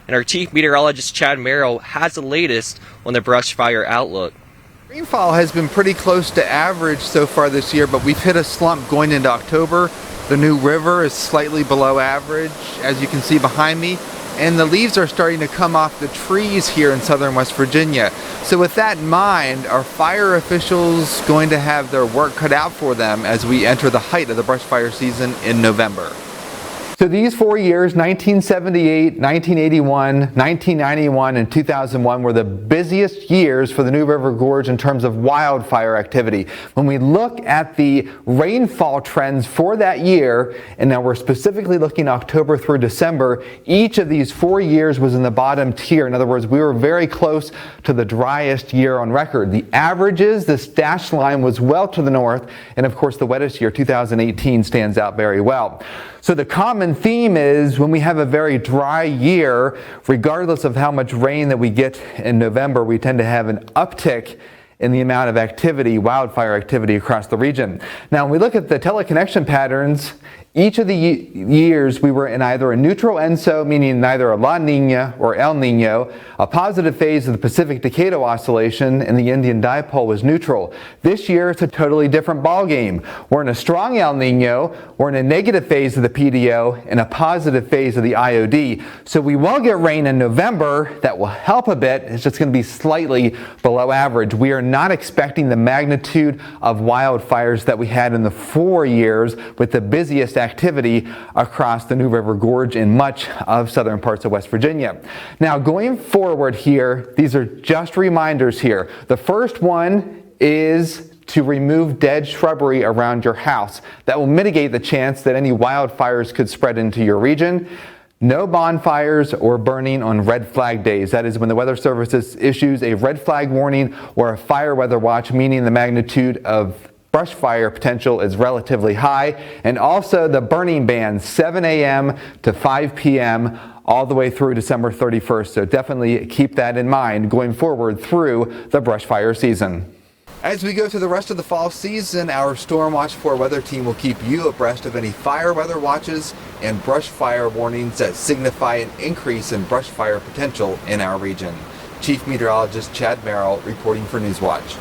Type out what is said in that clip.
and our Chief Meteorologist Chad Merrill has the latest on the brush fire outlook. Rainfall has been pretty close to average so far this year, but we've hit a slump going into October. The New River is slightly below average, as you can see behind me, and the leaves are starting to come off the trees here in southern West Virginia. So with that in mind, are fire officials going to have their work cut out for them as we enter the height of the brush fire season in November? So these 4 years, 1978, 1981, 1991, and 2001 were the busiest years for the New River Gorge in terms of wildfire activity. When we look at the rainfall trends for that year, and now we're specifically looking October through December, each of these 4 years was in the bottom tier. In other words, we were very close to the driest year on record. The averages, this dashed line, was well to the north, and of course the wettest year, 2018, stands out very well. So the common theme is when we have a very dry year, regardless of how much rain that we get in November, we tend to have an uptick in the amount of activity, wildfire activity across the region. Now, when we look at the teleconnection patterns, each of the years we were in either a neutral ENSO, meaning neither a La Nina or El Nino, a positive phase of the Pacific-Decado Oscillation, and the Indian Dipole was neutral. This year it's a totally different ballgame. We're in a strong El Nino, we're in a negative phase of the PDO, and a positive phase of the IOD. So we will get rain in November. That will help a bit. It's just going to be slightly below average. We are not expecting the magnitude of wildfires that we had in the 4 years with the busiest activity across the New River Gorge in much of southern parts of West Virginia. Now, going forward here, these are just reminders here. The first one is to remove dead shrubbery around your house. That will mitigate the chance that any wildfires could spread into your region. No bonfires or burning on red flag days. That is when the Weather Service issues a red flag warning or a fire weather watch, meaning the magnitude of brush fire potential is relatively high. And also the burning ban, 7 a.m. to 5 p.m. all the way through December 31st. So definitely keep that in mind going forward through the brush fire season. As we go through the rest of the fall season, our Storm Watch 4 weather team will keep you abreast of any fire weather watches and brush fire warnings that signify an increase in brush fire potential in our region. Chief Meteorologist Chad Merrill reporting for Newswatch.